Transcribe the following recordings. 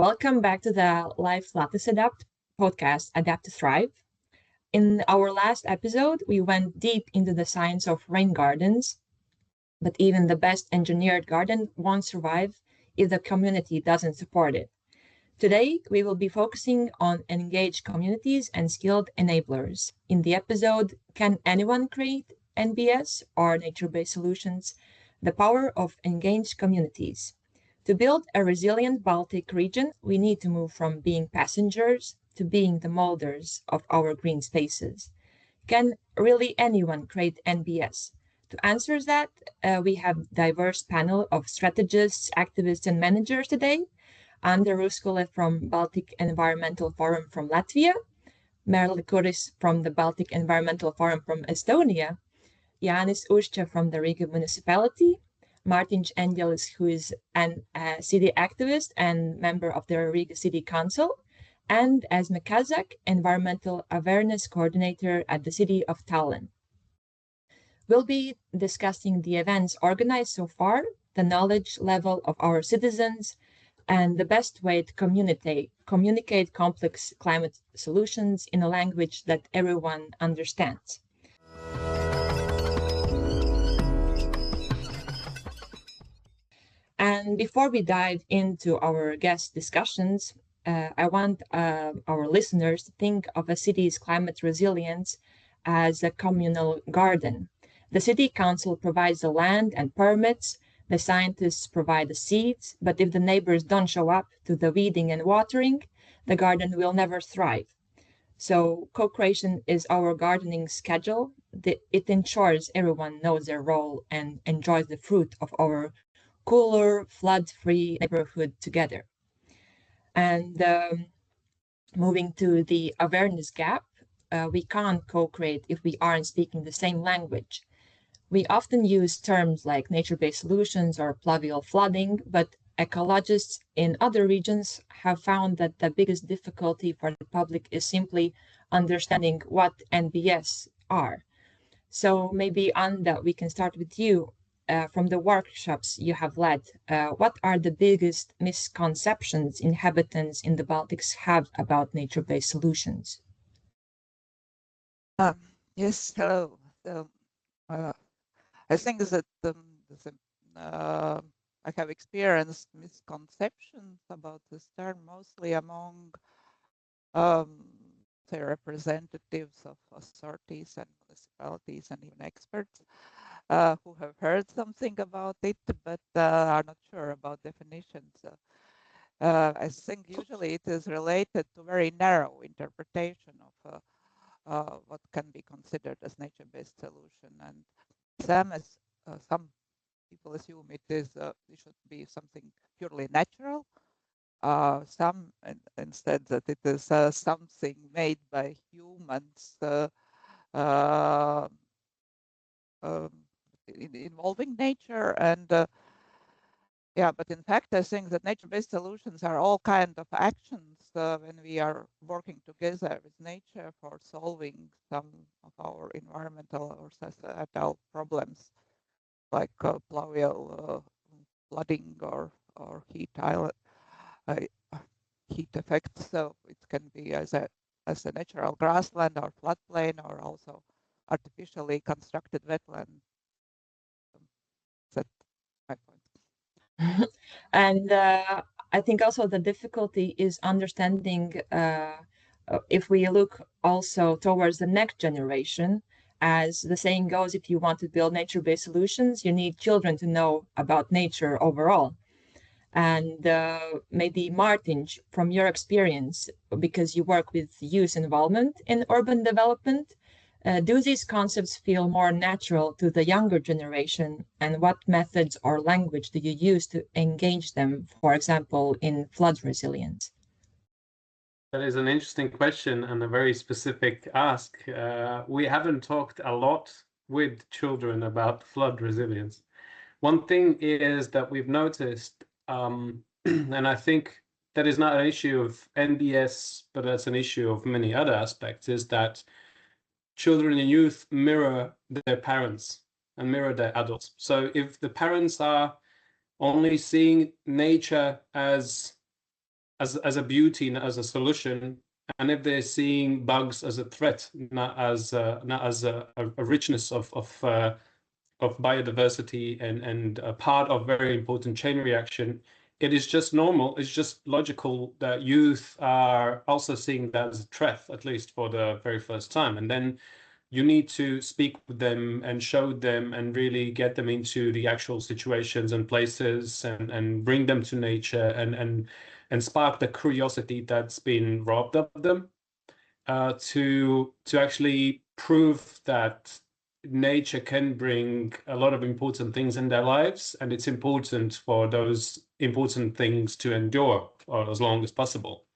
Welcome back to the LIFE LATESTadapt podcast, Adapt to Thrive. In our last episode, we went deep into the science of rain gardens, but even the best engineered garden won't survive if the community doesn't support it. Today, we will be focusing on engaged communities and skilled enablers. In the episode, Can Anyone Create NBS or Nature-Based Solutions? The Power of Engaged Communities. To build a resilient Baltic region, we need to move from being passengers to being the molders of our green spaces. Can really anyone create NBS? To answer that, we have a diverse panel of strategists, activists, and managers today. Andra Ruskule from Baltic Environmental Forum from Latvia, Merli Kuris from the Baltic Environmental Forum from Estonia, Jānis Ušča from the Riga municipality, Mārtiņš Enģelis, who is a city activist and member of the Riga City Council, and Esme Kazak, Environmental Awareness Coordinator at the City of Tallinn. We'll be discussing the events organized so far, the knowledge level of our citizens, and the best way to communicate complex climate solutions in a language that everyone understands. And before we dive into our guest discussions, I want our listeners to think of a city's climate resilience as a communal garden. The city council provides the land and permits, the scientists provide the seeds, but if the neighbors don't show up to the weeding and watering, the garden will never thrive. So co-creation is our gardening schedule. It ensures everyone knows their role and enjoys the fruit of our cooler, flood-free neighborhood together. And moving to the awareness gap, we can't co-create if we aren't speaking the same language. We often use terms like nature-based solutions or pluvial flooding, but ecologists in other regions have found that the biggest difficulty for the public is simply understanding what NBS are. So maybe, Anda, we can start with you. From the workshops you have led, what are the biggest misconceptions inhabitants in the Baltics have about nature-based solutions? Yes, hello. So, I think that I have experienced misconceptions about this term mostly among say representatives of authorities and municipalities and even experts who have heard something about it but are not sure about definitions. I think usually it is related to very narrow interpretation of what can be considered as nature-based solution, and some people assume it should be something purely natural. Some instead that it is something made by humans involving nature, and yeah, but in fact I think that nature-based solutions are all kind of actions when we are working together with nature for solving some of our environmental or societal problems, like pluvial flooding or heat effects. So it can be as a natural grassland or floodplain, or also artificially constructed wetland. That's my point. And I think also the difficulty is understanding if we look also towards the next generation. As the saying goes, if you want to build nature-based solutions, you need children to know about nature overall. And maybe Mārtiņš, from your experience, because you work with youth involvement in urban development, do these concepts feel more natural to the younger generation? And what methods or language do you use to engage them, for example, in flood resilience? That is an interesting question and a very specific ask. We haven't talked a lot with children about flood resilience. One thing is that we've noticed, and I think that is not an issue of NBS, but that's an issue of many other aspects, is that children and youth mirror their parents and mirror their adults. So if the parents are only seeing nature as as a beauty, not as a solution, and if they're seeing bugs as a threat, not as a richness of biodiversity and a part of very important chain reaction, it is just normal, it's just logical that youth are also seeing that as a threat, at least for the very first time. And then you need to speak with them and show them and really get them into the actual situations and places and bring them to nature and spark the curiosity that's been robbed of them, to actually prove that nature can bring a lot of important things in their lives, and it's important for those important things to endure for as long as possible.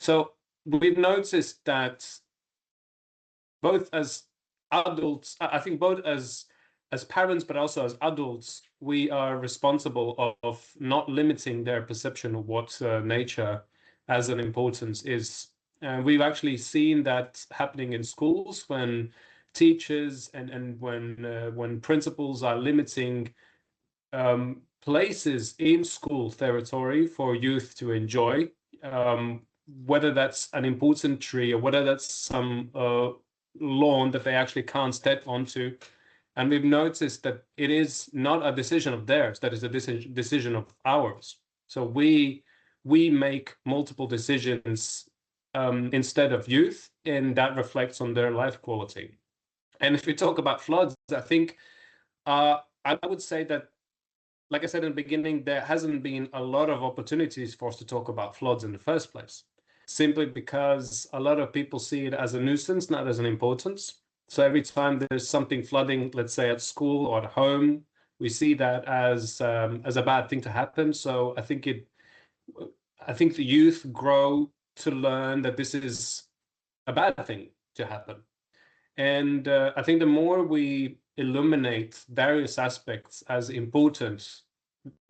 So we've noticed that both as adults, I think both as parents, but also as adults, we are responsible of not limiting their perception of what nature as an importance is. We've actually seen that happening in schools when teachers and when principals are limiting places in school territory for youth to enjoy, whether that's an important tree or whether that's some lawn that they actually can't step onto. And we've noticed that it is not a decision of theirs, that is a decision of ours. So we make multiple decisions instead of youth, and that reflects on their life quality. And if we talk about floods, I think I would say that, like I said in the beginning, there hasn't been a lot of opportunities for us to talk about floods in the first place, simply because a lot of people see it as a nuisance, not as an importance. So every time there's something flooding, let's say at school or at home, we see that as a bad thing to happen. So I think the youth grow to learn that this is a bad thing to happen. And I think the more we illuminate various aspects as important,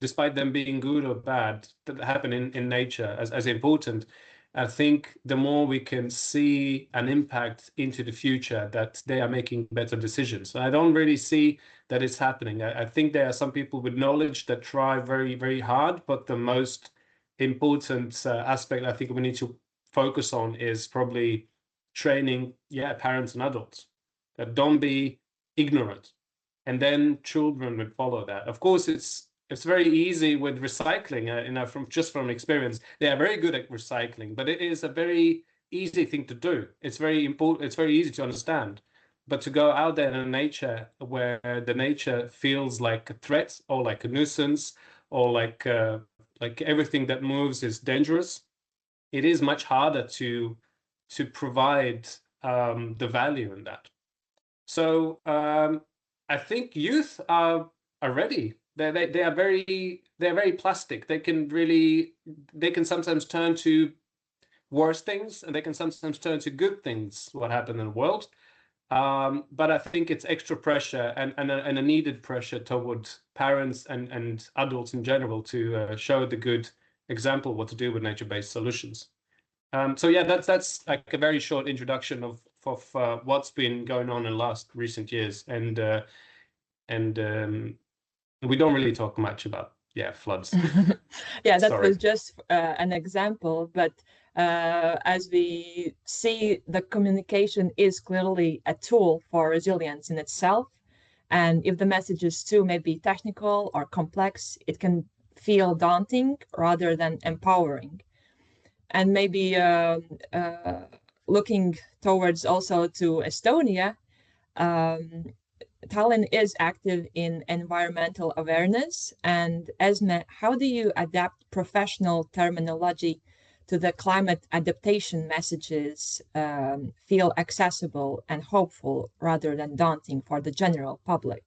despite them being good or bad, that happen in nature as important, I think the more we can see an impact into the future, that they are making better decisions. I don't really see that it's happening. I think there are some people with knowledge that try very, very hard, but the most important aspect I think we need to focus on is probably training, parents and adults, that don't be ignorant, and then children would follow that. Of course, it's very easy with recycling. From experience, they are very good at recycling, but it is a very easy thing to do. It's very important. It's very easy to understand, but to go out there in nature where the nature feels like a threat or like a nuisance or like everything that moves is dangerous, it is much harder to provide the value in that. So I think youth are ready. They are very plastic. They can sometimes turn to worse things, and they can sometimes turn to good things, what happened in the world. But I think it's extra pressure and a needed pressure towards parents and adults in general to show the good example what to do with nature-based solutions. So yeah, that's like a very short introduction of what's been going on in the last recent years, and we don't really talk much about floods. Yeah, that was just an example, but as we see, the communication is clearly a tool for resilience in itself, and if the message is too maybe technical or complex, it can feel daunting rather than empowering. And maybe looking towards also to Estonia, Tallinn is active in environmental awareness. And Esme, how do you adapt professional terminology to the climate adaptation messages feel accessible and hopeful rather than daunting for the general public?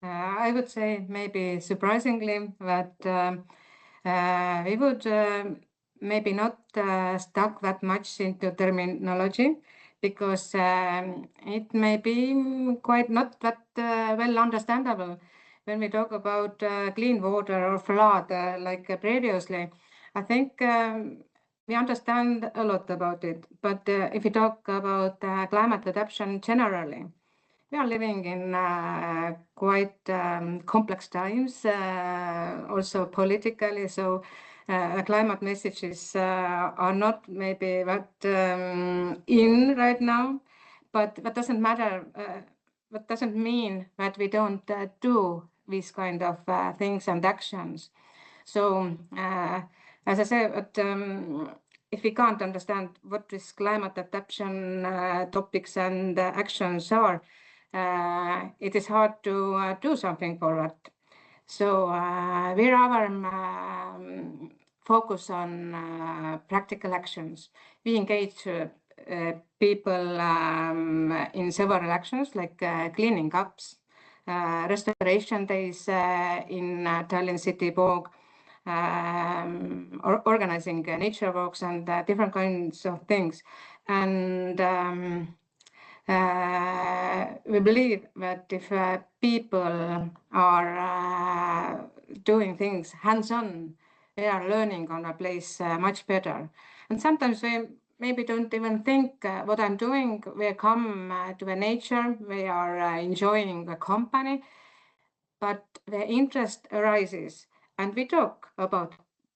I would say maybe surprisingly that we would maybe not stuck that much into terminology, because it may be quite not that well understandable when we talk about clean water or flood like previously. I think we understand a lot about it, but if we talk about climate adaptation generally, we are living in quite complex times, also politically. So climate messages are not maybe what in right now, but that doesn't matter. That doesn't mean that we don't do these kind of things and actions. So as I said, if we can't understand what this climate adaptation topics and actions are, it is hard to do something for that. So we rather focus on practical actions. We engage people in several actions like cleaning ups, restoration days in Tallinn City Park, organizing nature walks and different kinds of things. And we believe that if people are doing things hands-on, they are learning on a place much better. And sometimes we maybe don't even think what I'm doing. We come to the nature, we are enjoying the company, but the interest arises and we talk about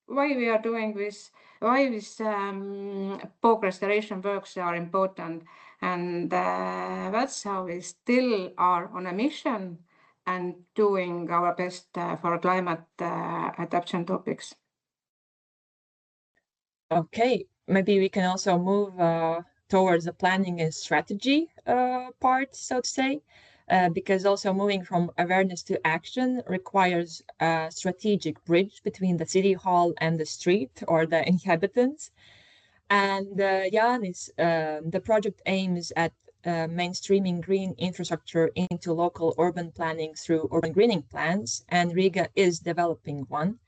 why we are doing this, why these park restoration works are important. And that's how we still are on a mission and doing our best for climate adaptation topics. Okay, maybe we can also move towards the planning and strategy part, so to say, because also moving from awareness to action requires a strategic bridge between the city hall and the street or the inhabitants. And Jānis, the project aims at mainstreaming green infrastructure into local urban planning through urban greening plans, and Riga is developing one.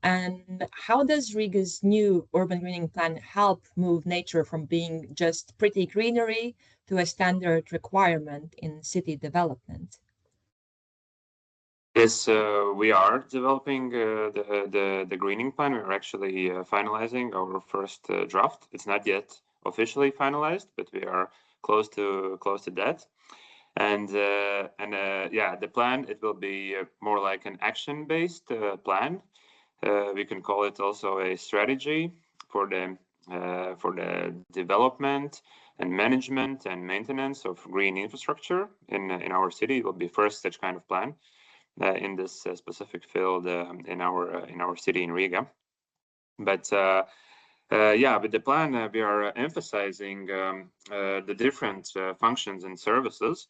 And how does Riga's new urban greening plan help move nature from being just pretty greenery to a standard requirement in city development? Yes, we are developing the greening plan. We're actually finalizing our first draft. It's not yet officially finalized, but we are close to that. And yeah, the plan, it will be more like an action-based plan. We can call it also a strategy for the development and management and maintenance of green infrastructure in our city. It will be first such kind of plan in this specific field in our city in Riga. But yeah, with the plan, we are emphasizing the different functions and services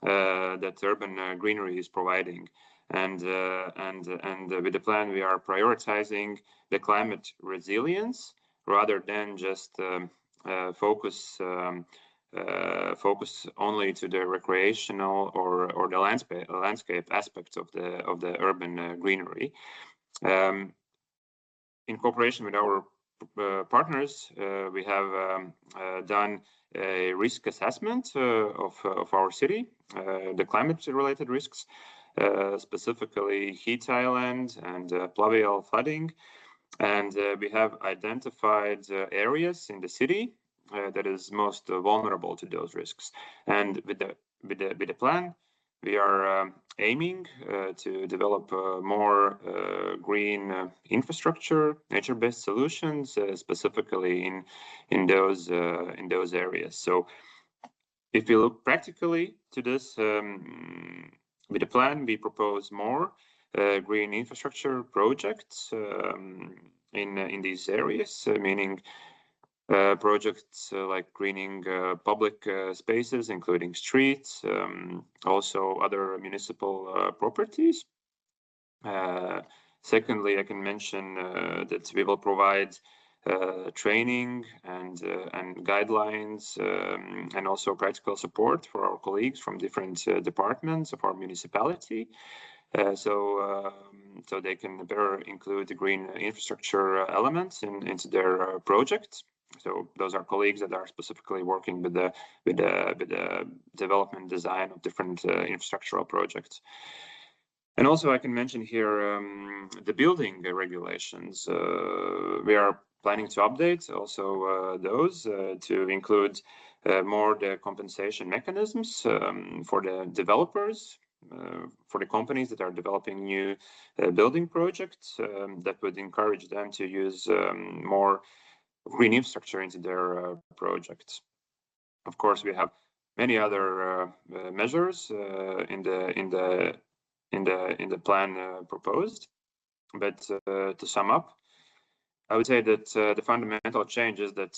that urban greenery is providing. And with the plan, we are prioritizing the climate resilience rather than just focus only to the recreational or the landscape aspects of the urban greenery. In cooperation with our partners, we have done a risk assessment of our city, the climate-related risks, specifically heat island and pluvial flooding. And we have identified areas in the city that is most vulnerable to those risks. And with the plan, we are aiming to develop more green infrastructure, nature-based solutions, specifically in those areas. So, if we look practically to this, with the plan, we propose more green infrastructure projects in these areas, meaning projects like greening public spaces, including streets, also other municipal properties. Secondly, I can mention that we will provide training and guidelines and also practical support for our colleagues from different departments of our municipality, so they can better include the green infrastructure elements into their projects. So those are colleagues that are specifically working with the development design of different infrastructural projects. And also I can mention here the building regulations. We are planning to update also those to include more the compensation mechanisms for the developers for the companies that are developing new building projects that would encourage them to use more green infrastructure into their projects. Of course, we have many other measures in the plan proposed, but to sum up, I would say that the fundamental change is that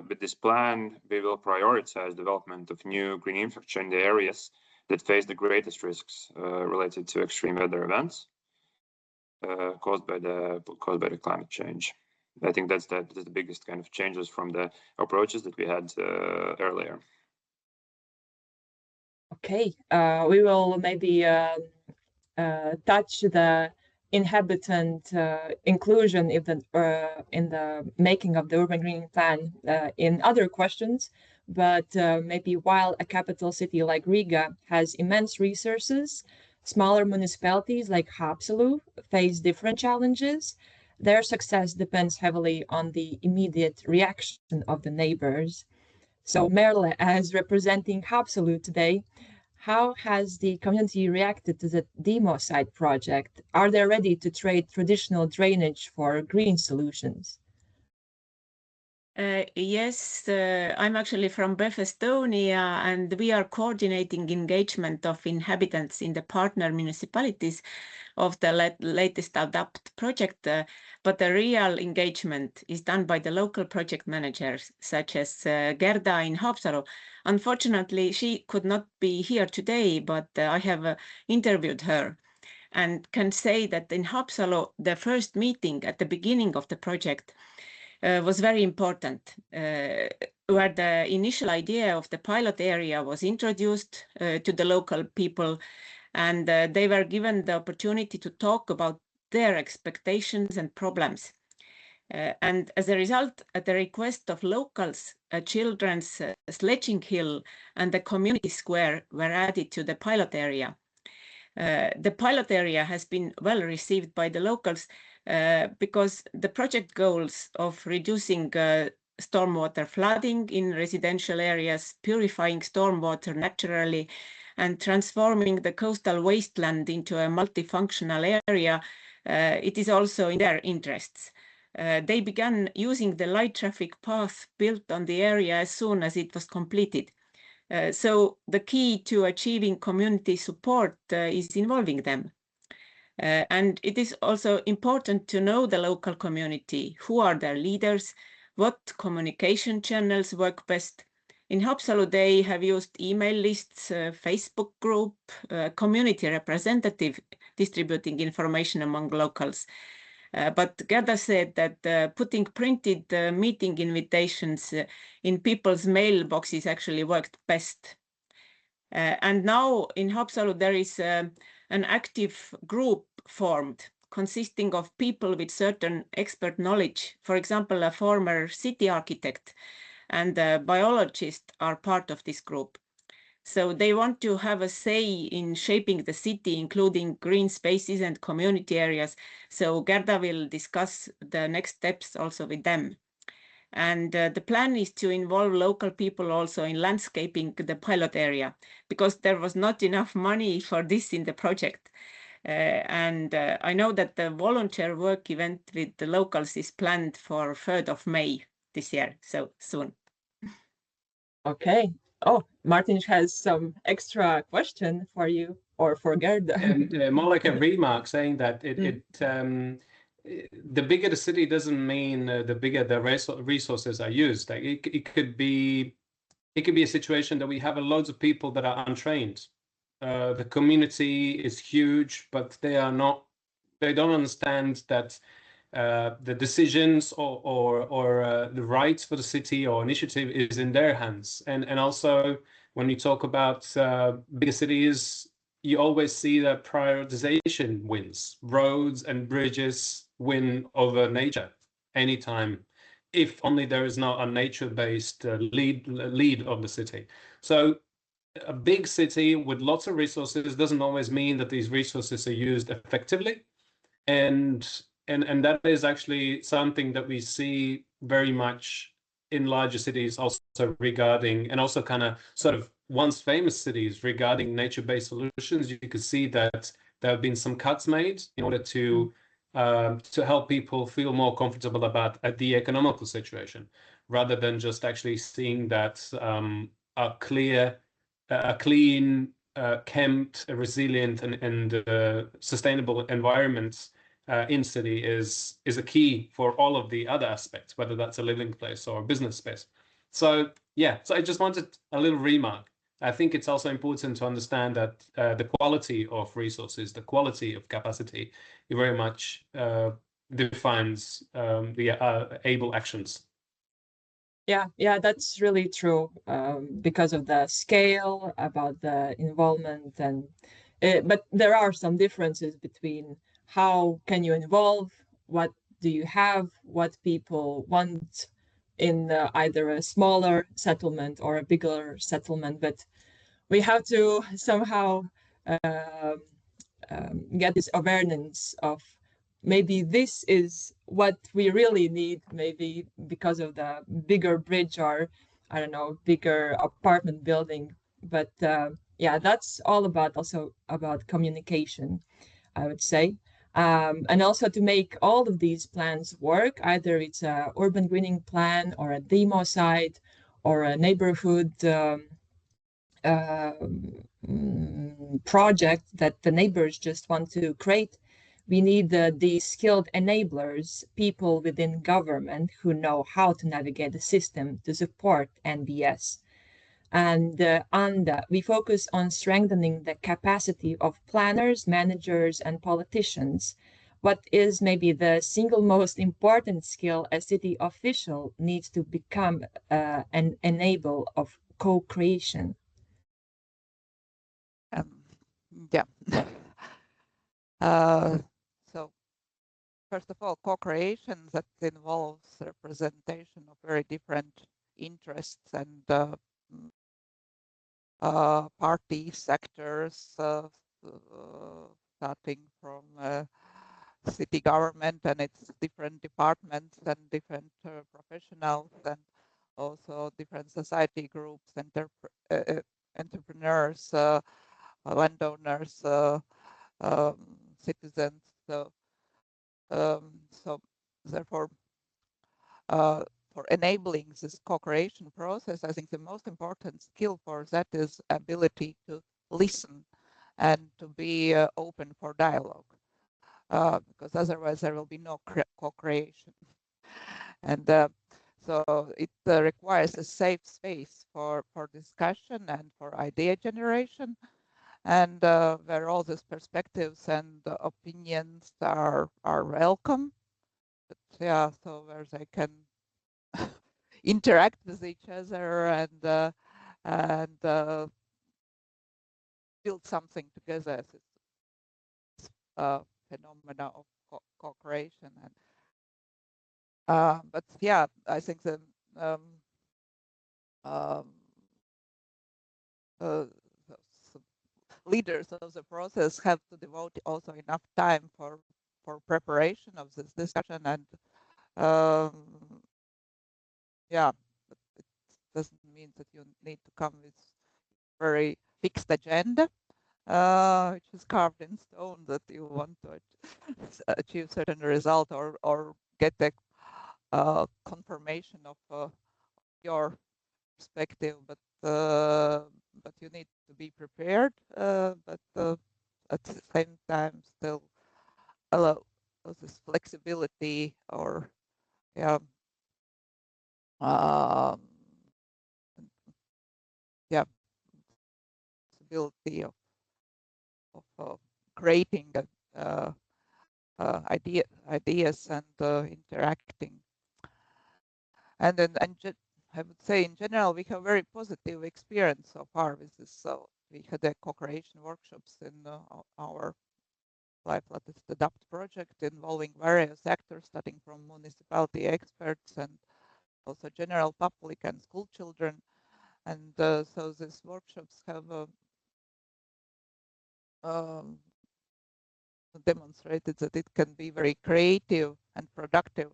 with this plan, we will prioritize development of new green infrastructure in the areas that face the greatest risks related to extreme weather events caused by the climate change. I think that's the biggest kind of changes from the approaches that we had earlier. Okay, we will maybe touch the inhabitant inclusion in the making of the urban green plan in other questions, but maybe while a capital city like Riga has immense resources, smaller municipalities like Haapsalu face different challenges. Their success depends heavily on the immediate reaction of the neighbors. So Merle, as representing Haapsalu today, how has the community reacted to the demo site project? Are they ready to trade traditional drainage for green solutions? Yes, I'm actually from BEF Estonia, and we are coordinating engagement of inhabitants in the partner municipalities of the LIFE project, but the real engagement is done by the local project managers, such as Gerda in Haapsalu. Unfortunately, she could not be here today, but I have interviewed her and can say that in Haapsalu, the first meeting at the beginning of the project was very important, where the initial idea of the pilot area was introduced to the local people, and they were given the opportunity to talk about their expectations and problems. And as a result, at the request of locals, a children's sledging hill and the community square were added to the pilot area. The pilot area has been well received by the locals because the project goals of reducing stormwater flooding in residential areas, purifying stormwater naturally, and transforming the coastal wasteland into a multifunctional area, it is also in their interests. They began using the light traffic path built on the area as soon as it was completed. So the key to achieving community support is involving them. And it is also important to know the local community, who are their leaders, what communication channels work best. In Haapsalu, they have used email lists, Facebook group, community representative distributing information among locals. But Gerda said that putting printed meeting invitations in people's mailboxes actually worked best. And now in Haapsalu, there is an active group formed consisting of people with certain expert knowledge. For example, a former city architect and a biologist are part of this group. So they want to have a say in shaping the city, including green spaces and community areas. So Gerda will discuss the next steps also with them. And the plan is to involve local people also in landscaping the pilot area, because there was not enough money for this in the project. And I know that the volunteer work event with the locals is planned for 3rd of May this year, so soon. Okay. Oh, Martin has some extra question for you or for Gerda. More like a remark saying that the bigger the city doesn't mean the bigger the resources are used. Like it could be a situation that we have loads of people that are untrained. The community is huge, but they don't understand that the decisions or the rights for the city or initiative is in their hands. And also when you talk about bigger cities, you always see that prioritization wins. Roads and bridges win over nature anytime, if only there is not a nature-based lead of the city. So a big city with lots of resources doesn't always mean that these resources are used effectively. And that is actually something that we see very much in larger cities also regarding, and also kind of sort of once famous cities regarding nature-based solutions, you could see that there have been some cuts made in order to help people feel more comfortable about the economical situation, rather than just actually seeing that a clean, kept, resilient, and sustainable environment in city is a key for all of the other aspects, whether that's a living place or a business space. So yeah, so I just wanted a little remark. I think it's also important to understand that the quality of resources, the quality of capacity, it very much defines the able actions. Yeah, that's really true, because of the scale, about the involvement, and but there are some differences between how can you involve, what do you have, what people want in either a smaller settlement or a bigger settlement. But we have to somehow get this awareness of maybe this is what we really need, maybe because of the bigger bridge or, I don't know, bigger apartment building. But yeah, that's all about also about communication, I would say. And also to make all of these plans work, either it's a urban greening plan or a demo site or a neighborhood project that the neighbors just want to create, we need these skilled enablers, people within government who know how to navigate the system to support NBS. And we focus on strengthening the capacity of planners, managers, and politicians. What is maybe the single most important skill a city official needs to become an enabler of co-creation? Yeah. So first of all, co-creation that involves representation of very different interests and party sectors, starting from city government and its different departments and different professionals, and also different society groups, entrepreneurs, landowners, citizens. So therefore, for enabling this co-creation process, I think the most important skill for that is ability to listen and to be open for dialogue, because otherwise there will be no co-creation. And so it requires a safe space for discussion and for idea generation, and where all these perspectives and opinions are welcome. But yeah, so where they can interact with each other and build something together. This phenomena of co-creation. And but yeah, I think the leaders of the process have to devote also enough time for preparation of this discussion, and yeah, but it doesn't mean that you need to come with very fixed agenda, which is carved in stone, that you want to achieve certain result or get a confirmation of your perspective, but you need to be prepared, but at the same time still allow this flexibility, or yeah, yeah, possibility of creating ideas and interacting. And then I would say in general we have very positive experience so far with this. So we had a co-creation workshops in our LIFE LATESTadapt project, involving various actors, starting from municipality experts and also general public and school children. And so these workshops have demonstrated that it can be very creative and productive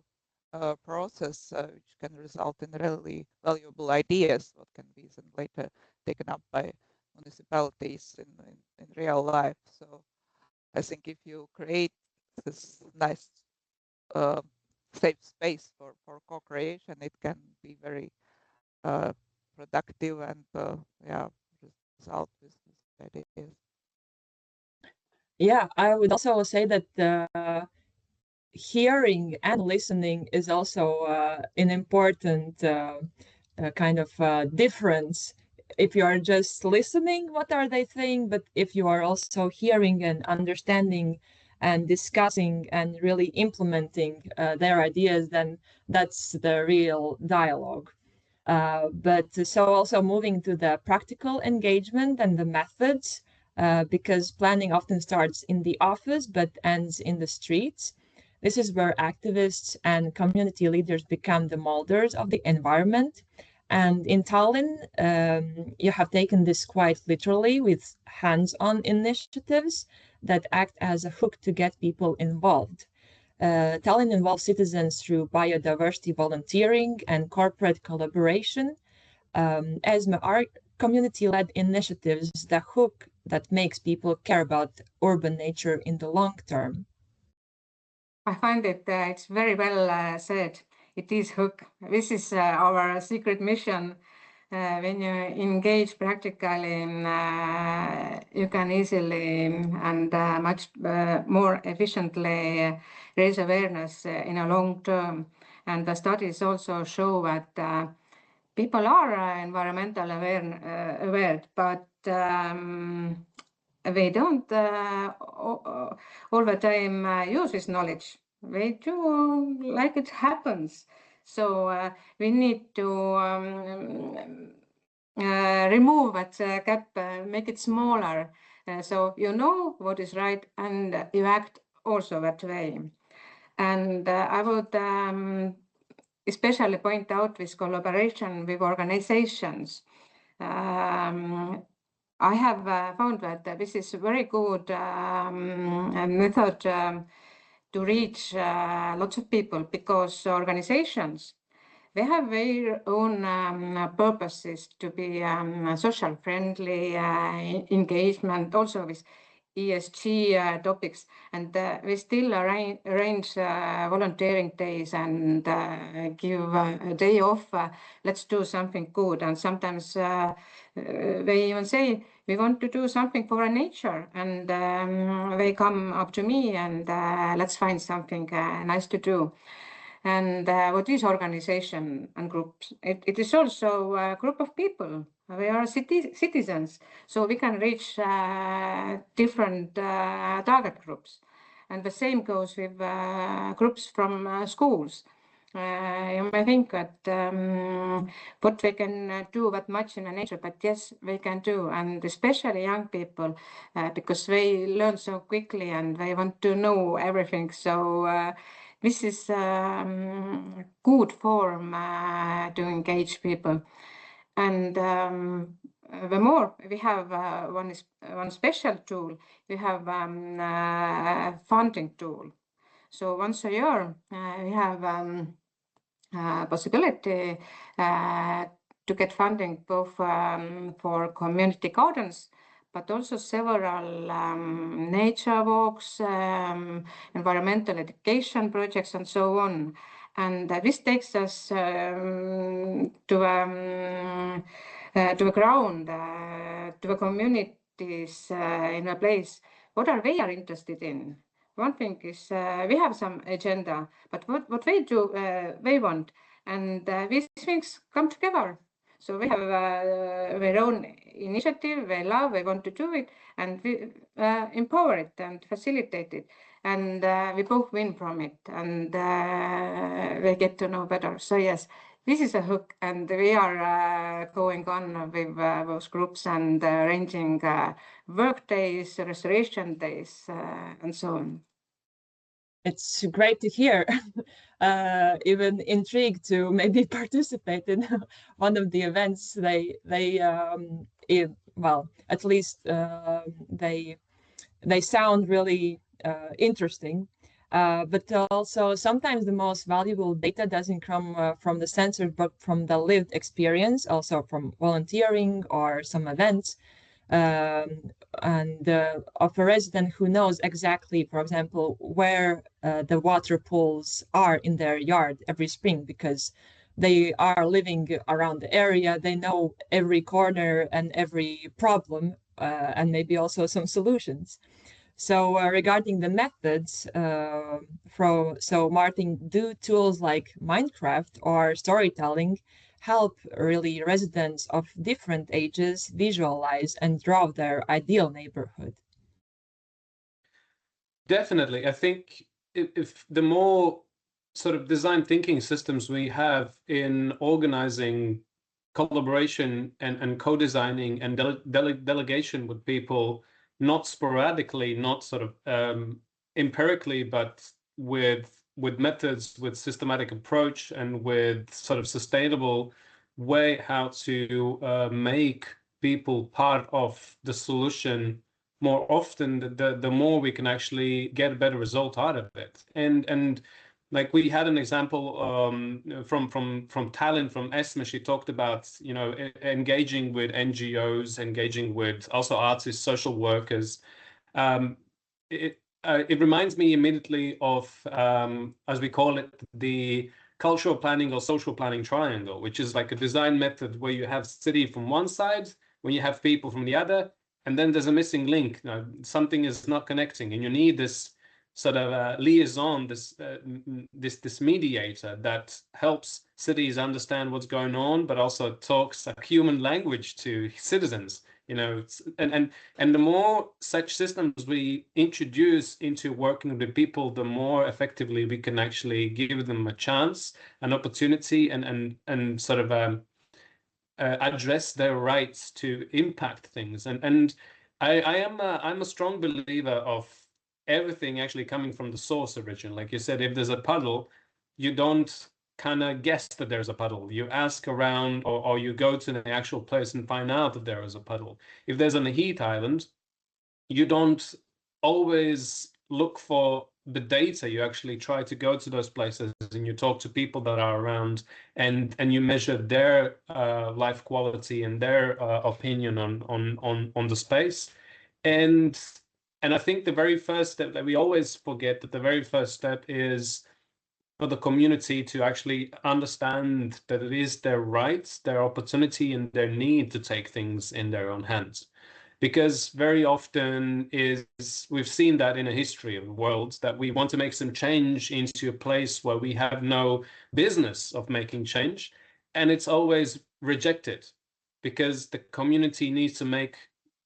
process, which can result in really valuable ideas, what can be then later taken up by municipalities in real life. So I think if you create this nice safe space for co-creation, it can be very productive and result with ideas. Yeah, I would also say that hearing and listening is also an important kind of difference. If you are just listening, what are they saying? But if you are also hearing and understanding and discussing and really implementing their ideas, then that's the real dialogue. But so also moving to the practical engagement and the methods, because planning often starts in the office but ends in the streets. This is where activists and community leaders become the molders of the environment. And in Tallinn, you have taken this quite literally with hands-on initiatives that act as a hook to get people involved. Tallinn involves citizens through biodiversity volunteering and corporate collaboration. As our community-led initiatives, the hook that makes people care about urban nature in the long term. I find it it's very well said. It is hook. This is our secret mission. When you engage practically, you can easily and much more efficiently raise awareness in a long term. And the studies also show that people are environmental aware, but they don't all the time use this knowledge. They do like it happens. So we need to remove that gap, make it smaller. So you know what is right and you act also that way. And I would especially point out this collaboration with organizations. I have found that this is a very good method to reach lots of people, because organizations, they have their own purposes to be social friendly, engagement, also with ESG topics, and we still arrange volunteering days and give a day off. Let's do something good. And sometimes they even say, we want to do something for our nature, and they come up to me and let's find something nice to do. And what is organization and groups? It is also a group of people. We are citizens, so we can reach different target groups. And the same goes with groups from schools. You may think that what they can do that much in the nature, but yes, they can do, and especially young people, because they learn so quickly and they want to know everything. So this is good form to engage people. And the more we have one special tool, we have a funding tool. So once a year, we have possibility to get funding both for community gardens, but also several nature walks, environmental education projects, and so on. And this takes us to the ground, to the communities in a place. What are they interested in? One thing is we have some agenda, but what they do, they want, and these things come together. So we have their own initiative, they love, they want to do it, and we empower it and facilitate it, and we both win from it, and they get to know better. So yes, this is a hook, and we are going on with those groups and arranging work days, restoration days, and so on. It's great to hear. Even intrigued to maybe participate in one of the events. Well, at least they sound really interesting. But also sometimes the most valuable data doesn't come from the sensors, but from the lived experience, also from volunteering or some events. And of a resident who knows exactly, for example, where the water pools are in their yard every spring, because they are living around the area, they know every corner and every problem, and maybe also some solutions. So regarding the methods, so Martin, do tools like Minecraft or storytelling help really residents of different ages visualize and draw their ideal neighborhood? Definitely. I think if the more sort of design thinking systems we have in organizing collaboration and co-designing and delegation with people, not sporadically, not sort of empirically, but with methods, with systematic approach, and with sort of sustainable way how to make people part of the solution more often, the more we can actually get a better result out of it. And like we had an example from Tallinn, from Esme. She talked about, you know, engaging with NGOs, engaging with also artists, social workers. It reminds me immediately of, as we call it, the cultural planning or social planning triangle, which is like a design method where you have city from one side, when you have people from the other, and then there's a missing link. You know, something is not connecting, and you need this sort of liaison, this mediator that helps cities understand what's going on, but also talks a human language to citizens. You know, and the more such systems we introduce into working with people, the more effectively we can actually give them a chance, an opportunity, and sort of address their rights to impact things. And I'm a strong believer of everything actually coming from the source origin. Like you said, if there's a puddle, you don't kind of guess that there's a puddle. You ask around, or you go to the actual place and find out that there is a puddle. If there's on a heat island, you don't always look for the data. You actually try to go to those places and you talk to people that are around, and you measure their life quality and their opinion on the space. And I think the very first step that we always forget, that the very first step is for the community to actually understand that it is their rights, their opportunity, and their need to take things in their own hands. Because very often we've seen that in a history of the world, that we want to make some change into a place where we have no business of making change, and it's always rejected because the community needs to make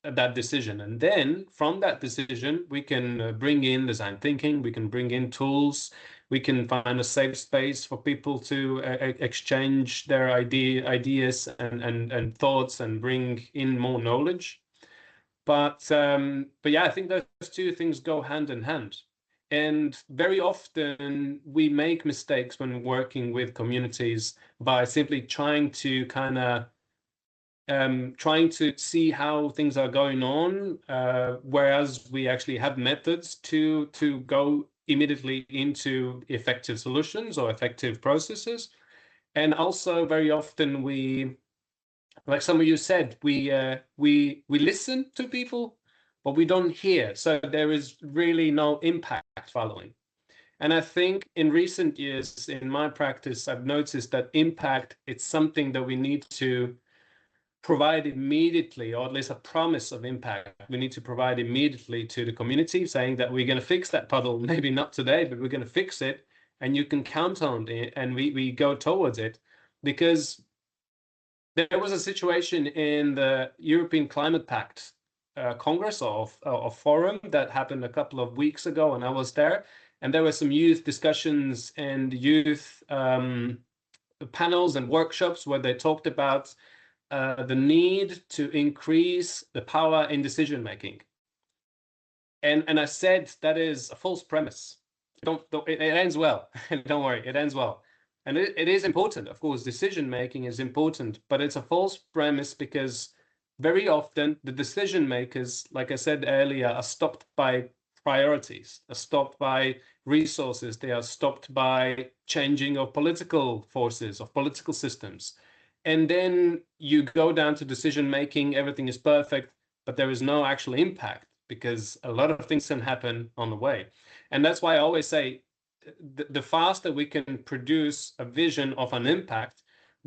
that decision. And then from that decision, we can bring in design thinking, we can bring in tools, we can find a safe space for people to exchange their ideas and thoughts and bring in more knowledge. But yeah, I think those two things go hand in hand. And very often we make mistakes when working with communities by simply trying to kind of trying to see how things are going on, whereas we actually have methods to go immediately into effective solutions or effective processes. And also very often we, like some of you said, we listen to people, but we don't hear. So there is really no impact following. And I think in recent years, in my practice, I've noticed that impact, it's something that we need to provide immediately, or at least a promise of impact. We need to provide immediately to the community, saying that we're going to fix that puddle, maybe not today, but we're going to fix it, and you can count on it, and we go towards it. Because there was a situation in the European Climate Pact Congress or forum that happened a couple of weeks ago, and I was there, and there were some youth discussions and youth panels and workshops where they talked about the need to increase the power in decision making. And I said that is a false premise. It ends well. Don't worry, it ends well. And it is important, of course, decision making is important, but it's a false premise because very often the decision makers, like I said earlier, are stopped by priorities, are stopped by resources, they are stopped by changing of political forces, of political systems. And then you go down to decision making, everything is perfect, but there is no actual impact because a lot of things can happen on the way. And that's why I always say the faster we can produce a vision of an impact,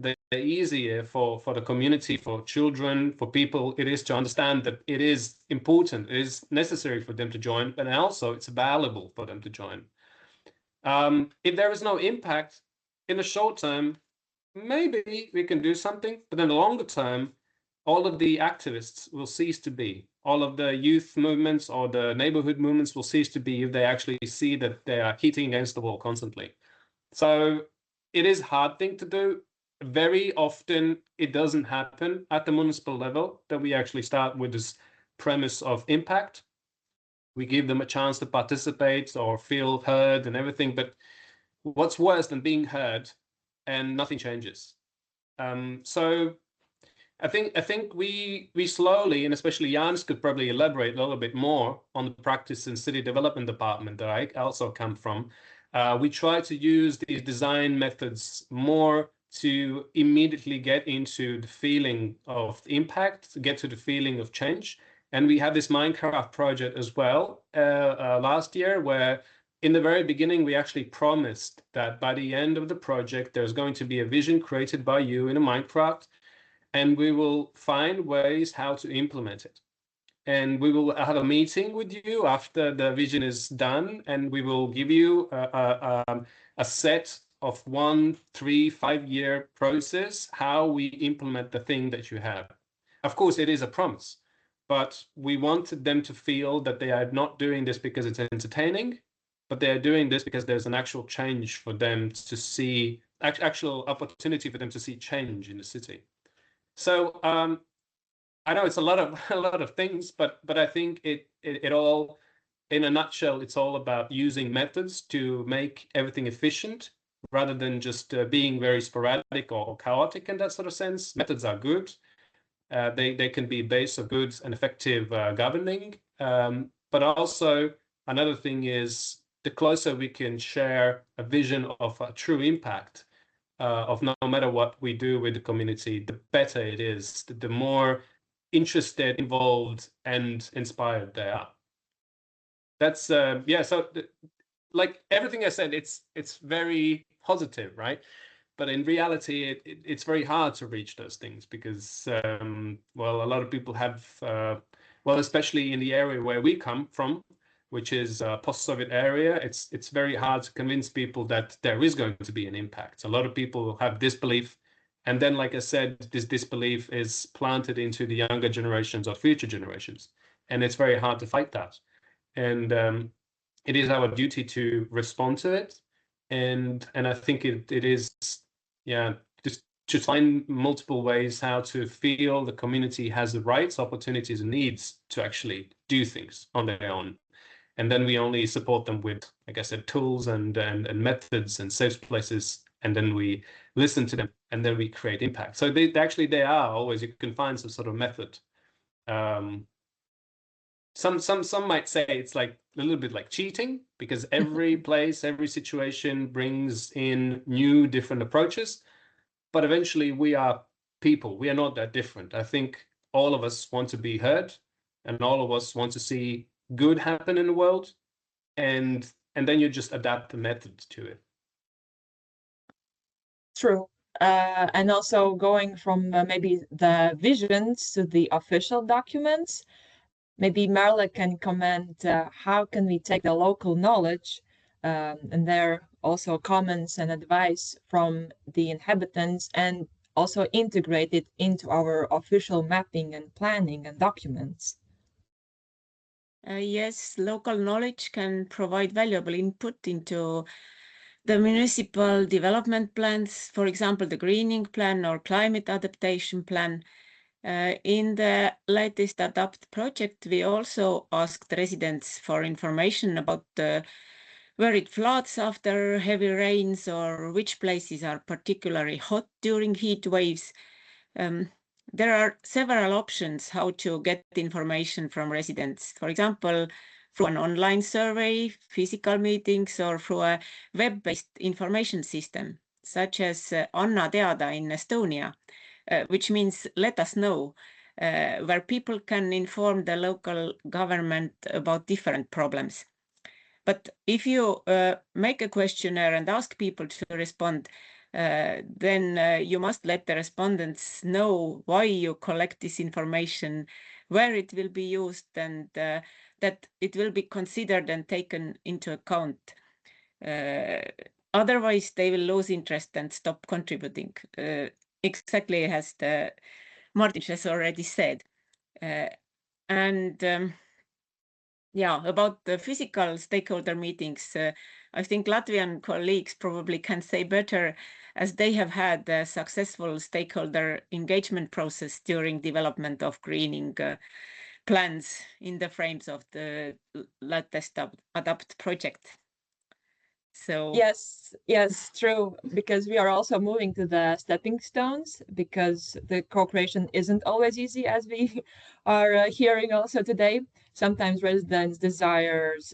the easier for the community, for children, for people it is to understand that it is important, it is necessary for them to join, but also it's valuable for them to join. If there is no impact in the short term, maybe we can do something, but in the longer term, all of the activists will cease to be. All of the youth movements or the neighborhood movements will cease to be if they actually see that they are hitting against the wall constantly. So it is a hard thing to do. Very often it doesn't happen at the municipal level that we actually start with this premise of impact. We give them a chance to participate or feel heard and everything, but what's worse than being heard and nothing changes? So I think we slowly, and especially Jans could probably elaborate a little bit more on the practice in city development department that I also come from. We try to use these design methods more to immediately get into the feeling of impact, to get to the feeling of change. And we had this Minecraft project as well last year, where in the very beginning, we actually promised that by the end of the project, there's going to be a vision created by you in a Minecraft, and we will find ways how to implement it. And we will have a meeting with you after the vision is done, and we will give you a set of 1, 3, 5 year process, how we implement the thing that you have. Of course, it is a promise, but we wanted them to feel that they are not doing this because it's entertaining, but they are doing this because there's an actual change for them to see, actual opportunity for them to see change in the city. So I know it's a lot of things, but I think it all, in a nutshell, it's all about using methods to make everything efficient rather than just being very sporadic or chaotic in that sort of sense. Methods are good. They can be a base of good and effective governing. But also another thing is the closer we can share a vision of a true impact of no matter what we do with the community, the better it is, the more interested, involved, and inspired they are. That's yeah. So like everything I said, it's very positive, right? But in reality, it's very hard to reach those things because well, a lot of people have well, especially in the area where we come from, which is a post-Soviet area, it's very hard to convince people that there is going to be an impact. A lot of people have disbelief. And then, like I said, this disbelief is planted into the younger generations or future generations. And it's very hard to fight that. And it is our duty to respond to it. And I think it is, yeah, just to find multiple ways how to feel the community has the rights, opportunities, and needs to actually do things on their own. And then we only support them with, like I said, tools and methods and safe places. And then we listen to them, and then we create impact. So they are always, you can find some sort of method. Some might say it's like a little bit like cheating, because every place, every situation brings in new, different approaches. But eventually we are people. We are not that different. I think all of us want to be heard, and all of us want to see good happen in the world, and then you just adapt the method to it. True. And also going from maybe the visions to the official documents, maybe Marla can comment how can we take the local knowledge and their also comments and advice from the inhabitants and also integrate it into our official mapping and planning and documents. Yes, local knowledge can provide valuable input into the municipal development plans, for example, the greening plan or climate adaptation plan. In the latest Adapt project, we also asked residents for information about where it floods after heavy rains or which places are particularly hot during heat waves. There are several options how to get information from residents. For example, through an online survey, physical meetings, or through a web-based information system, such as Anna Teada in Estonia, which means let us know, where people can inform the local government about different problems. But if you make a questionnaire and ask people to respond, then you must let the respondents know why you collect this information, where it will be used, and that it will be considered and taken into account. Otherwise, they will lose interest and stop contributing, exactly as Martin has already said. Yeah, about the physical stakeholder meetings, I think Latvian colleagues probably can say better, as they have had a successful stakeholder engagement process during development of greening plans in the frames of the LIFE project. So yes, true, because we are also moving to the stepping stones, because the cooperation isn't always easy, as we are hearing also today. Sometimes residents' desires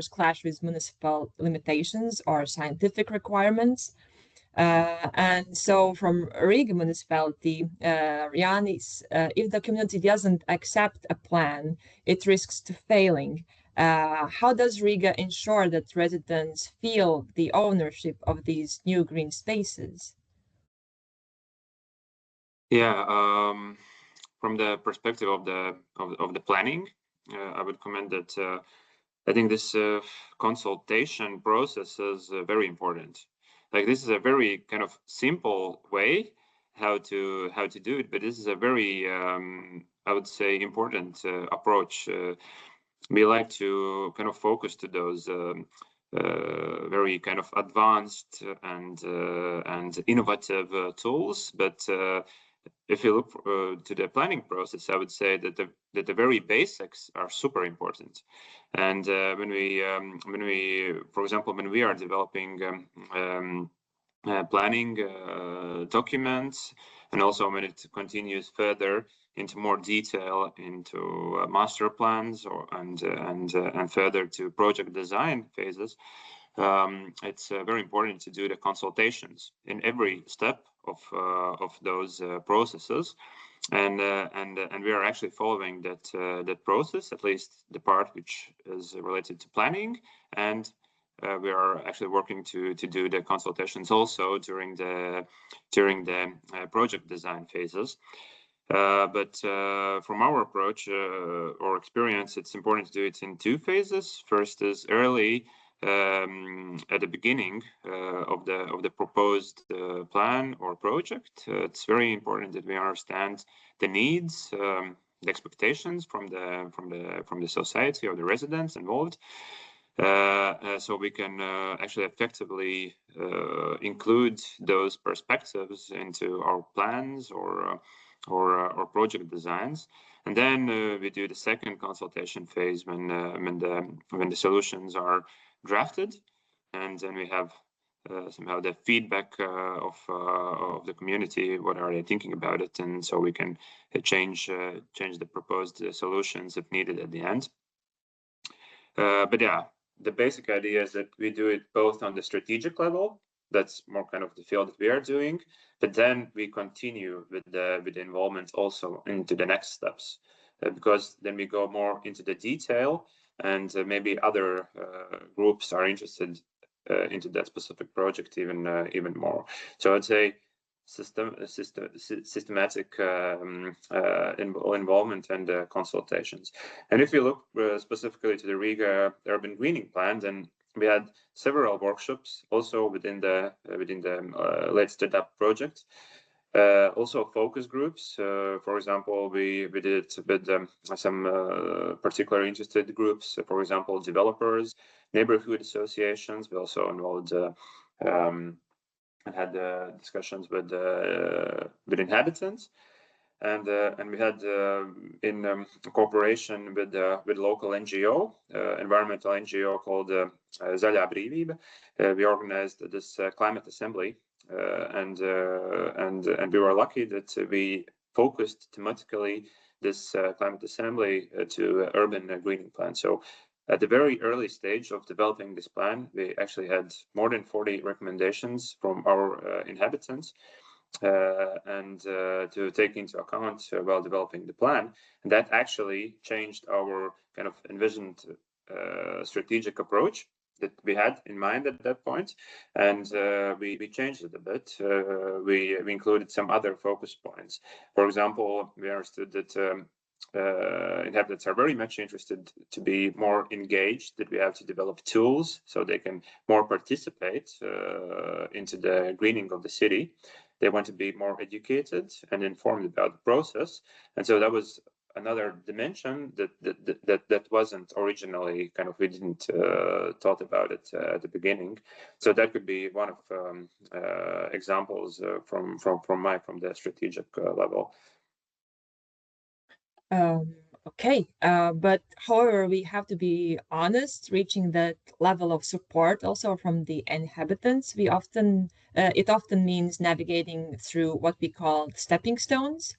clash with municipal limitations or scientific requirements. And so from Riga municipality, Jānis, if the community doesn't accept a plan, it risks to failing. How does Riga ensure that residents feel the ownership of these new green spaces? Yeah, from the perspective of the planning, I would comment that I think this consultation process is very important. Like, this is a very kind of simple way how to do it, but this is a very I would say important approach. We like to kind of focus to those very kind of advanced and innovative tools, but if you look to the planning process, I would say that the very basics are super important. And when we, for example, when we are developing planning documents, and also when it continues further into more detail into master plans and further to project design phases, it's very important to do the consultations in every step of those processes, and we are actually following that process, at least the part which is related to planning, and we are actually working to do the consultations also during the project design phases. But from our approach or experience, it's important to do it in two phases. First is early at the beginning of the proposed plan or project. It's very important that we understand the needs, the expectations from the society or the residents involved, so we can actually effectively include those perspectives into our plans or project designs. And then we do the second consultation phase when the solutions are drafted, and then we have somehow the feedback of the community. What are they thinking about it? And so we can change the proposed solutions if needed at the end. But yeah, the basic idea is that we do it both on the strategic level. That's more kind of the field that we are doing, but then we continue with the involvement also into the next steps, because then we go more into the detail, and maybe other groups are interested into that specific project even more. So I'd say systematic involvement and consultations. And if you look specifically to the Riga urban greening plan, then we had several workshops also within the LIFE project. Also focus groups. For example, we did it with some particularly interested groups. For example, developers, neighborhood associations. We also involved and had discussions with inhabitants, and we had in cooperation with local NGO, environmental NGO called Zaļā brīvība. We organized this climate assembly, and we were lucky that we focused thematically this climate assembly to urban greening plan. So at the very early stage of developing this plan, we actually had more than 40 recommendations from our inhabitants and to take into account while developing the plan. And that actually changed our kind of envisioned strategic approach that we had in mind at that point, and we changed it a bit. We included some other focus points. For example, we understood that inhabitants are very much interested to be more engaged, that we have to develop tools so they can more participate into the greening of the city. They want to be more educated and informed about the process. And so that was another dimension that wasn't originally kind of, we didn't thought about it at the beginning. So that could be one of examples from the strategic level. Okay, but however, we have to be honest, reaching that level of support also from the inhabitants, it often means navigating through what we call stepping stones.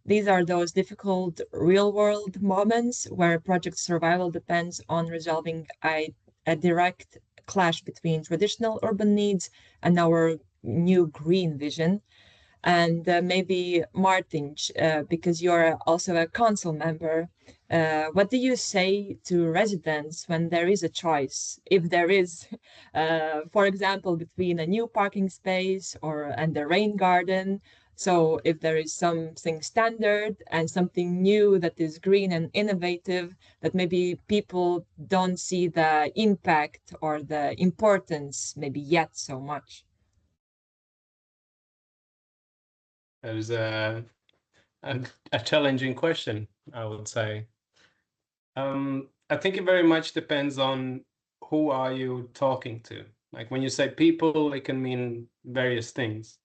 These are those difficult real-world moments where project survival depends on resolving a direct clash between traditional urban needs and our new green vision. And maybe Martin, because you're also a council member, what do you say to residents when there is a choice, if there is, for example, between a new parking space and a rain garden? So if there is something standard and something new that is green and innovative, that maybe people don't see the impact or the importance maybe yet so much. That is a challenging question, I would say. I think it very much depends on who are you talking to. Like when you say people, it can mean various things.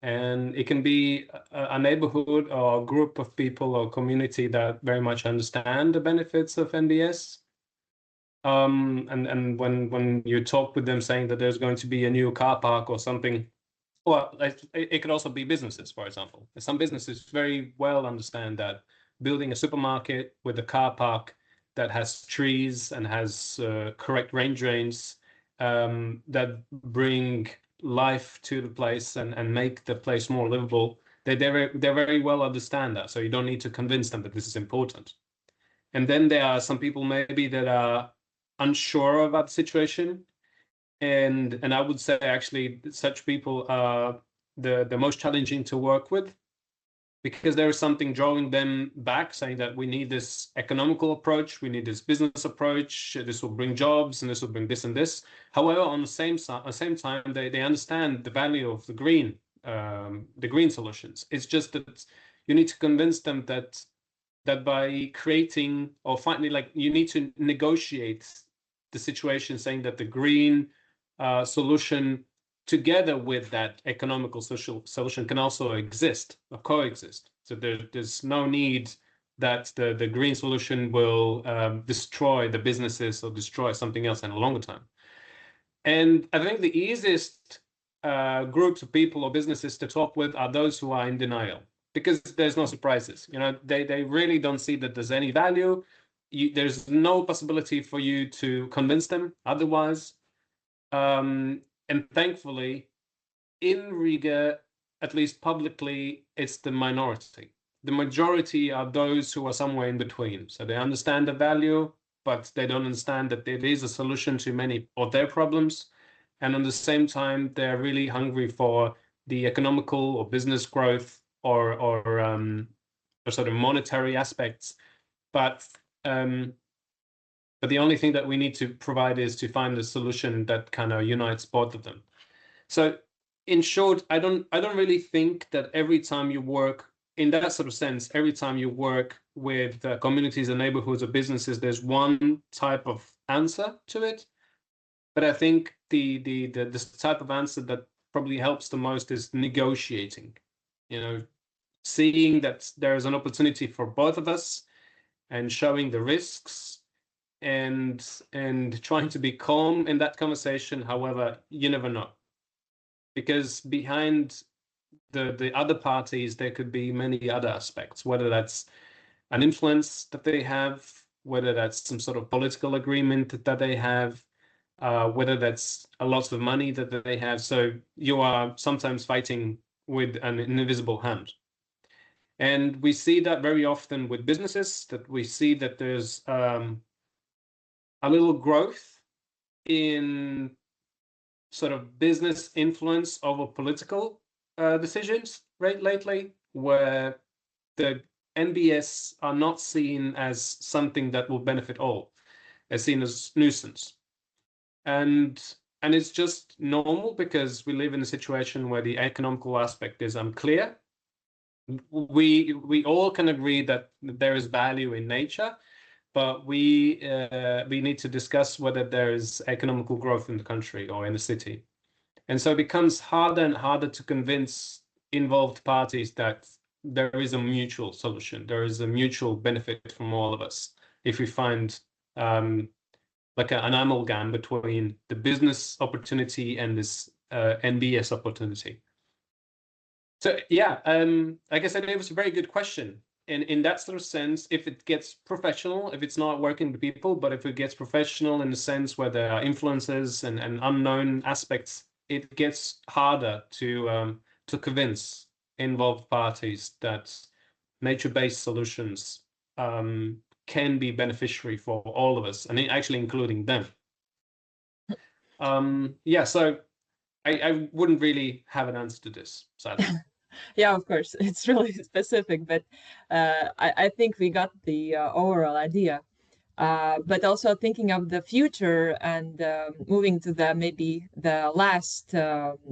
And it can be a neighborhood or a group of people or community that very much understand the benefits of NBS. And when you talk with them saying that there's going to be a new car park or something, well, it could also be businesses, for example. Some businesses very well understand that building a supermarket with a car park that has trees and has correct rain drains that bring life to the place and make the place more livable, they very well understand that. So you don't need to convince them that this is important. And then there are some people maybe that are unsure about the situation. And I would say actually such people are the most challenging to work with, because there is something drawing them back, saying that we need this economical approach, we need this business approach, this will bring jobs and this will bring this and this. However, on the same time, they understand the value of the green solutions. It's just that you need to convince them that by creating or finally, like, you need to negotiate the situation, saying that the green solution together with that economical social solution can also exist or coexist. So there's no need that the green solution will destroy the businesses or destroy something else in a longer time. And I think the easiest groups of people or businesses to talk with are those who are in denial, because there's no surprises. You know, they really don't see that there's any value. There's no possibility for you to convince them otherwise. And thankfully, in Riga, at least publicly, it's the minority. The majority are those who are somewhere in between. So they understand the value, but they don't understand that it is a solution to many of their problems. And at the same time, they're really hungry for the economical or business growth or sort of monetary aspects. But the only thing that we need to provide is to find a solution that kind of unites both of them. So in short, I don't really think that every time you work in that sort of sense, every time you work with communities and neighborhoods or businesses, there's one type of answer to it. But I think the type of answer that probably helps the most is negotiating, you know, seeing that there is an opportunity for both of us and showing the risks and trying to be calm in that conversation. However, you never know, because behind the other parties there could be many other aspects, whether that's an influence that they have, whether that's some sort of political agreement that they have, whether that's a lot of money that they have. So you are sometimes fighting with an invisible hand. And we see that very often with businesses, that we see that there's a little growth in sort of business influence over political decisions right lately, where the NBS are not seen as something that will benefit all. They're seen as nuisance. And it's just normal because we live in a situation where the economical aspect is unclear. We all can agree that there is value in nature, but we need to discuss whether there is economical growth in the country or in the city. And so it becomes harder and harder to convince involved parties that there is a mutual solution. There is a mutual benefit from all of us if we find like an amalgam between the business opportunity and this NBS opportunity. So yeah, like I said, it was a very good question. In that sort of sense, if it gets professional, if it's not working with people, but if it gets professional in the sense where there are influences and unknown aspects, it gets harder to convince involved parties that nature-based solutions can be beneficiary for all of us, and actually including them. Yeah, so I wouldn't really have an answer to this, sadly. Yeah, of course, it's really specific, but I think we got the overall idea. But also thinking of the future and moving to the maybe the last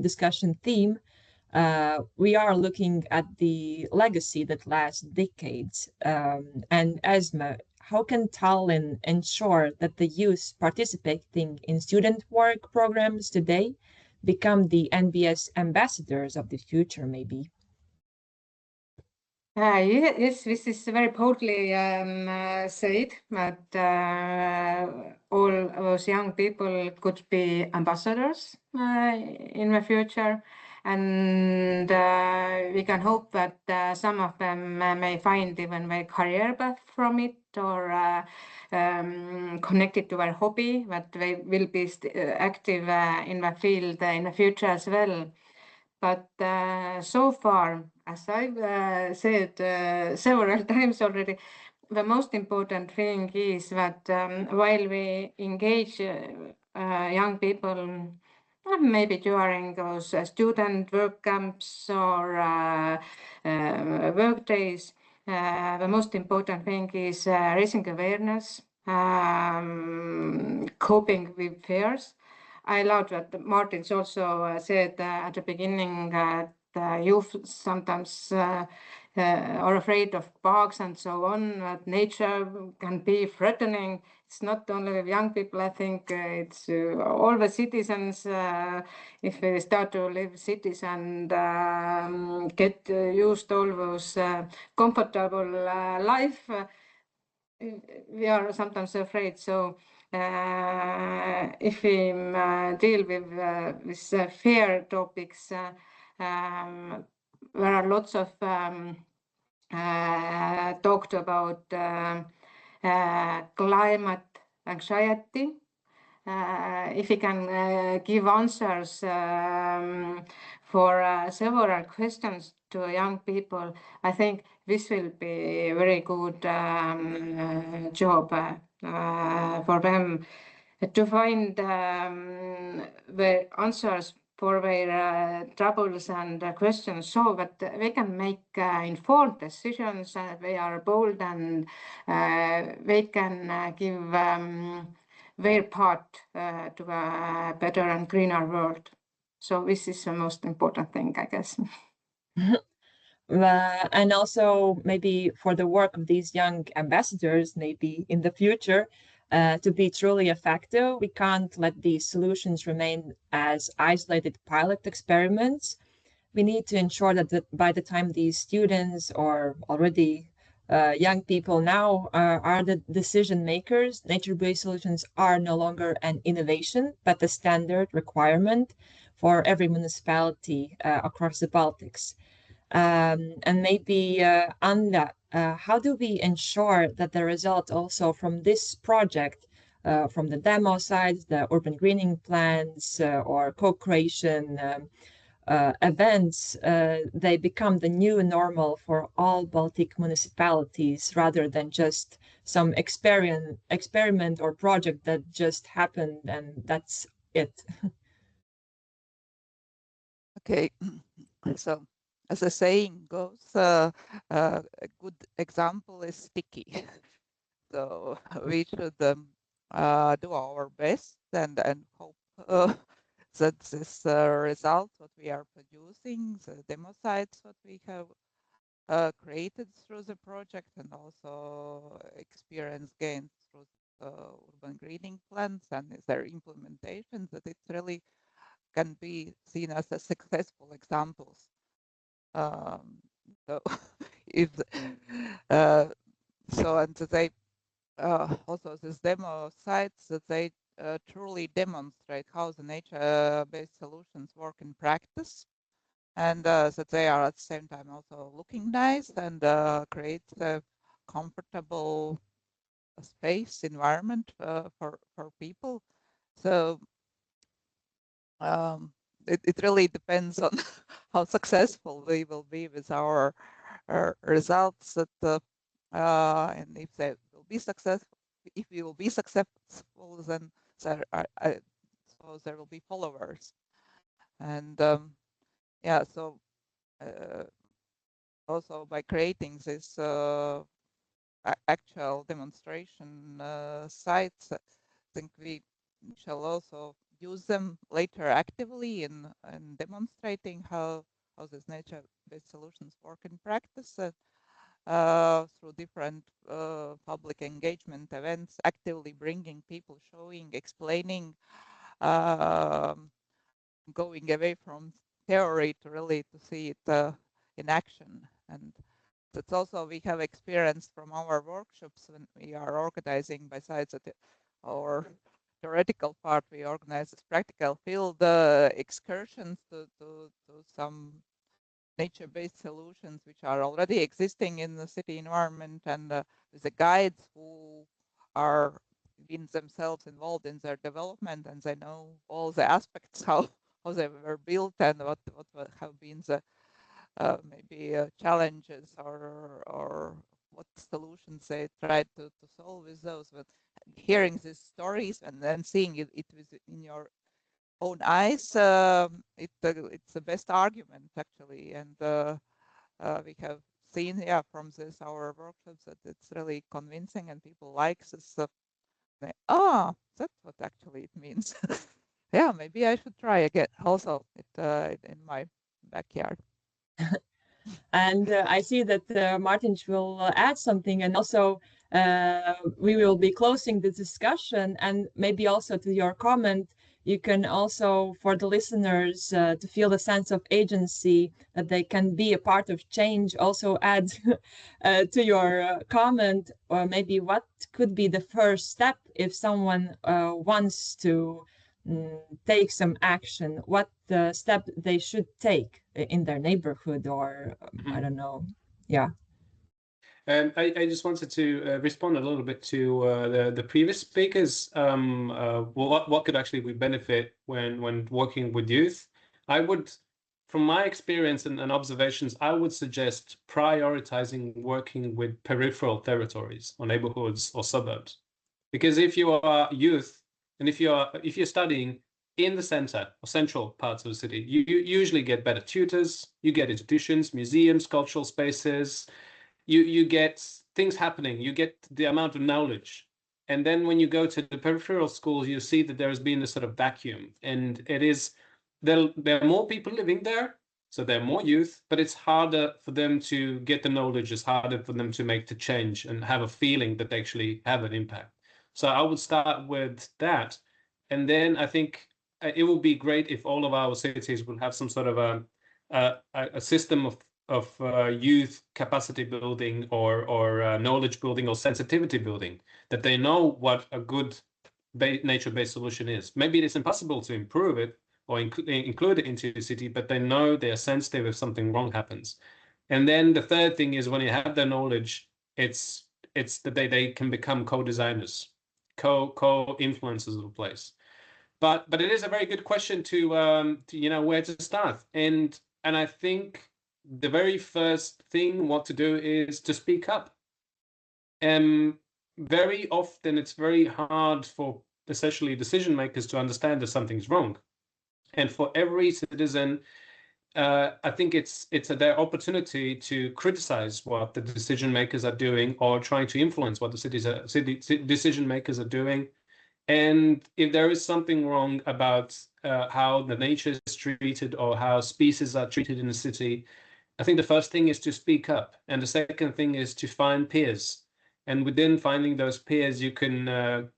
discussion theme, we are looking at the legacy that lasts decades. And Esma, how can Tallinn ensure that the youth participating in student work programs today become the NBS ambassadors of the future, maybe? Yes, this is very boldly said, that all those young people could be ambassadors in the future. And we can hope that some of them may find even their career path from it, or connected to their hobby, that they will be active in the field in the future as well. But so far, as I've said several times already, the most important thing is that while we engage young people, maybe during those student work camps or work days, the most important thing is raising awareness, coping with fears. I love that Martin's also said at the beginning that youth sometimes are afraid of bugs and so on, that nature can be threatening. It's not only with young people, I think it's all the citizens. If they start to live cities and get used to all those comfortable life, we are sometimes afraid. So if we deal with this fear topics, there are lots of talked about climate anxiety. If we can give answers for several questions to young people, I think this will be a very good job for them to find the answers for their troubles and questions, so that they can make informed decisions. They are bold, and they can give their part to a better and greener world. So this is the most important thing, I guess. And also maybe for the work of these young ambassadors, maybe in the future, to be truly effective, we can't let these solutions remain as isolated pilot experiments. We need to ensure that by the time these students or already young people now are the decision makers, nature-based solutions are no longer an innovation, but a standard requirement for every municipality across the Baltics. And maybe Anda, how do we ensure that the result also from this project, from the demo sites, the urban greening plans, or co-creation events, they become the new normal for all Baltic municipalities rather than just some experiment or project that just happened and that's it? Okay, so as the saying goes, a good example is sticky. So we should do our best and hope that this result, what we are producing, the demo sites, what we have created through the project, and also experience gained through urban greening plans and their implementation, that it really can be seen as a successful examples. So if so, and they also these demo sites, that they truly demonstrate how the nature-based solutions work in practice, and that they are at the same time also looking nice and create a comfortable space environment for people. So it really depends on how successful we will be with our results, that and if they will be successful, if we will be successful, then I suppose there will be followers. And yeah, so also by creating this actual demonstration sites, I think we shall also use them later actively in demonstrating how these nature-based solutions work in practice, through different public engagement events, actively bringing people, showing, explaining, going away from theory to really to see it in action. And that's also we have experienced from our workshops when we are organizing, besides our theoretical part, we organize this practical field excursions to some nature-based solutions which are already existing in the city environment, and with the guides who are been themselves involved in their development, and they know all the aspects, how they were built, and what have been the maybe challenges or what solutions they tried to solve with those. But hearing these stories and then seeing it in your own eyes, it's the best argument actually. And we have seen, yeah, from this our workshops, that it's really convincing and people like this stuff. That's what actually it means. Yeah, maybe I should try again also in my backyard. And I see that Martin will add something, and also we will be closing the discussion, and maybe also to your comment, you can also, for the listeners to feel the sense of agency, that they can be a part of change, also add to your comment, or maybe what could be the first step if someone wants to take some action, what step they should take in their neighborhood, or I don't know. Yeah. I just wanted to respond a little bit to the previous speakers. What could actually we benefit when working with youth? I would, from my experience and observations, I would suggest prioritizing working with peripheral territories or neighborhoods or suburbs, because if you are youth and if you're studying in the center or central parts of the city, you usually get better tutors, you get institutions, museums, cultural spaces. You get things happening, you get the amount of knowledge. And then when you go to the peripheral schools, you see that there has been this sort of vacuum, and there are more people living there, so there are more youth, but it's harder for them to get the knowledge, it's harder for them to make the change and have a feeling that they actually have an impact. So I would start with that. And then I think it would be great if all of our cities would have some sort of a system of youth capacity building or knowledge building or sensitivity building, that they know what a good nature-based solution is. Maybe it is impossible to improve it or include it into the city, but they know they are sensitive if something wrong happens. And then the third thing is when you have the knowledge, it's that they can become co-designers, co-influencers of the place. But it is a very good question to where to start. And I think the very first thing what to do is to speak up. Very often it's very hard for especially decision makers to understand that something's wrong. And for every citizen, I think it's their opportunity to criticize what the decision makers are doing or trying to influence what the decision makers are doing. And if there is something wrong about how the nature is treated or how species are treated in the city, I think the first thing is to speak up. And the second thing is to find peers. And within finding those peers, you can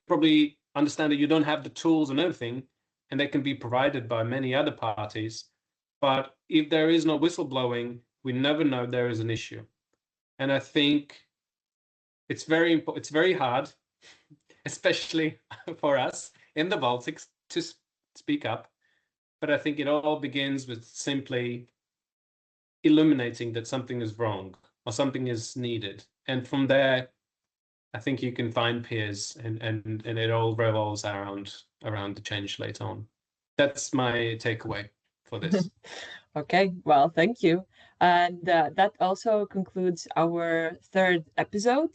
probably understand that you don't have the tools and everything, and they can be provided by many other parties. But if there is no whistleblowing, we never know there is an issue. And I think it's very hard, especially for us in the Baltics, to speak up. But I think it all begins with simply illuminating that something is wrong or something is needed. And from there, I think you can find peers and it all revolves around the change later on. That's my takeaway for this. Okay, well, thank you. And that also concludes our third episode.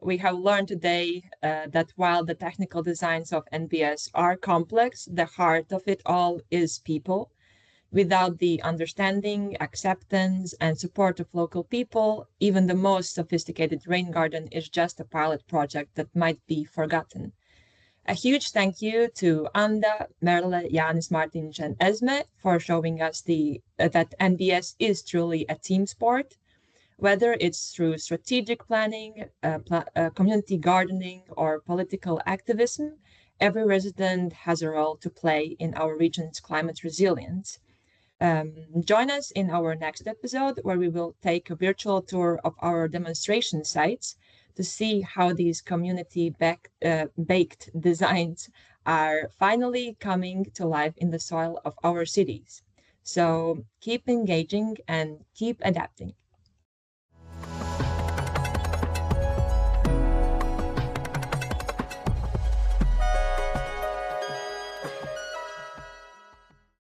We have learned today that while the technical designs of NBS are complex, the heart of it all is people. Without the understanding, acceptance, and support of local people, even the most sophisticated rain garden is just a pilot project that might be forgotten. A huge thank you to Anda, Merle, Jānis, Mārtiņš, and Esme for showing us that NBS is truly a team sport. Whether it's through strategic planning, community gardening, or political activism, every resident has a role to play in our region's climate resilience. Join us in our next episode, where we will take a virtual tour of our demonstration sites to see how these community-baked designs are finally coming to life in the soil of our cities. So keep engaging and keep adapting.